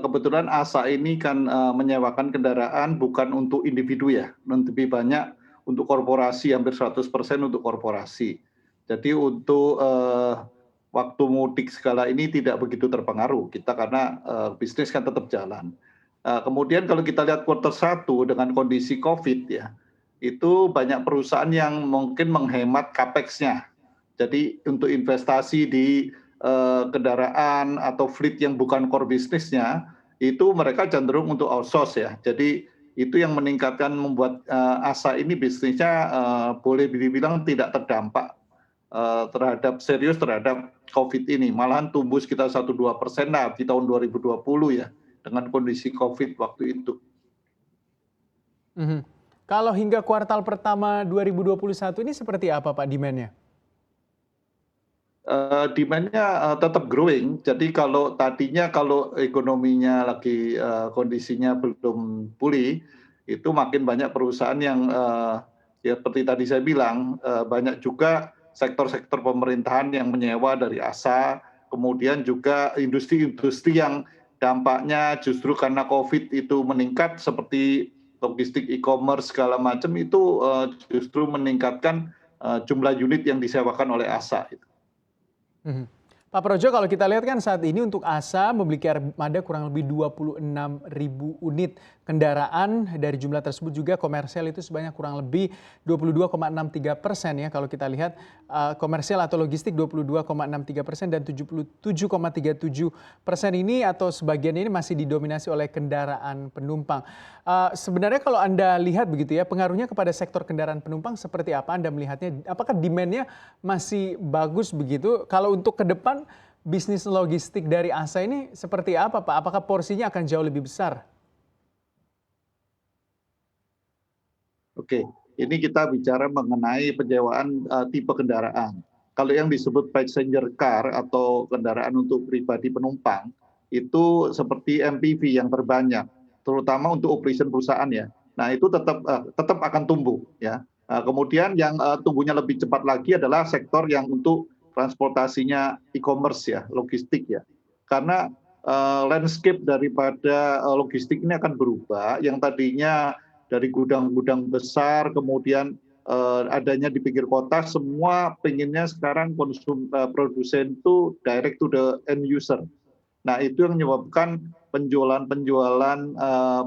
kebetulan ASA ini kan, menyewakan kendaraan bukan untuk individu ya, lebih banyak untuk korporasi, hampir 100% untuk korporasi. Jadi untuk, waktu mudik segala ini tidak begitu terpengaruh kita karena, bisnis kan tetap jalan. Kemudian kalau kita lihat kuartal 1 dengan kondisi Covid ya, itu banyak perusahaan yang mungkin menghemat Capex-nya. Jadi untuk investasi di, kendaraan atau fleet yang bukan core bisnisnya, itu mereka cenderung untuk outsource ya. Jadi itu yang meningkatkan membuat, ASA ini bisnisnya, boleh dibilang tidak terdampak, terhadap Covid ini, malahan tumbuh sekitar 1-2% lah di tahun 2020 ya, dengan kondisi Covid waktu itu. Mhm. Kalau hingga kuartal pertama 2021 ini seperti apa Pak demand-nya? Demand-nya, tetap growing. Jadi kalau ekonominya lagi, kondisinya belum pulih, itu makin banyak perusahaan yang, ya seperti tadi saya bilang, banyak juga sektor-sektor pemerintahan yang menyewa dari ASA, kemudian juga industri-industri yang dampaknya justru karena Covid itu meningkat seperti logistik e-commerce segala macam itu, justru meningkatkan, jumlah unit yang disewakan oleh ASA. Mhm. Pak Projo, kalau kita lihat kan saat ini untuk ASA memiliki armada kurang lebih 26.000 unit kendaraan. Dari jumlah tersebut juga komersial itu sebanyak kurang lebih 22,63% ya. Kalau kita lihat komersial atau logistik 22,63% dan 77,37% ini atau sebagian ini masih didominasi oleh kendaraan penumpang. Sebenarnya kalau Anda lihat begitu ya, pengaruhnya kepada sektor kendaraan penumpang seperti apa Anda melihatnya? Apakah demand-nya masih bagus begitu? Kalau untuk ke depan bisnis logistik dari ASA ini seperti apa Pak? Apakah porsinya akan jauh lebih besar? Oke, ini kita bicara mengenai penyewaan, tipe kendaraan. Kalau yang disebut passenger car atau kendaraan untuk pribadi penumpang, itu seperti MPV yang terbanyak, terutama untuk operation perusahaan ya. Nah itu tetap akan tumbuh ya. Kemudian yang, tumbuhnya lebih cepat lagi adalah sektor yang untuk transportasinya e-commerce ya, logistik ya. Karena, landscape daripada, logistik ini akan berubah, yang tadinya dari gudang-gudang besar, kemudian, adanya di pinggir kota, semua pengennya sekarang produsen itu direct to the end user. Nah, itu yang menyebabkan penjualan-penjualan,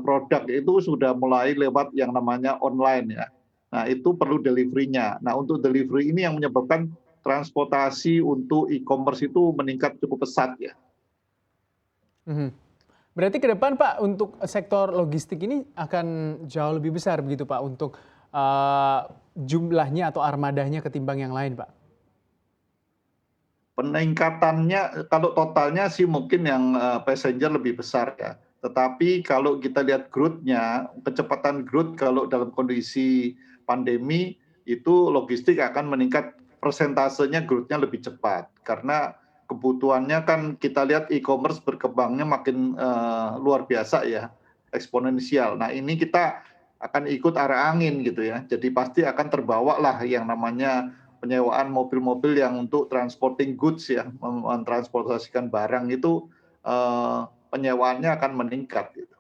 produk itu sudah mulai lewat yang namanya online ya. Nah, itu perlu delivery-nya. Nah, untuk delivery ini yang menyebabkan transportasi untuk e-commerce itu meningkat cukup pesat ya. Mhm. Berarti ke depan Pak untuk sektor logistik ini akan jauh lebih besar begitu Pak untuk jumlahnya atau armadanya ketimbang yang lain Pak? Peningkatannya kalau totalnya sih mungkin yang, passenger lebih besar ya. Tetapi kalau kita lihat growth-nya, kecepatan growth kalau dalam kondisi pandemi, itu logistik akan meningkat persentasenya growth-nya lebih cepat. Karena kebutuhannya kan kita lihat e-commerce berkembangnya makin, luar biasa ya, eksponensial. Nah ini kita akan ikut arah angin gitu ya. Jadi pasti akan terbawalah yang namanya penyewaan mobil-mobil yang untuk transporting goods ya, mentransportasikan barang itu, penyewaannya akan meningkat gitu.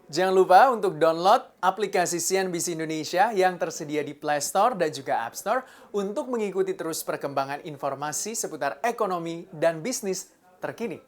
Jangan lupa untuk download aplikasi CNBC Indonesia yang tersedia di Play Store dan juga App Store untuk mengikuti terus perkembangan informasi seputar ekonomi dan bisnis terkini.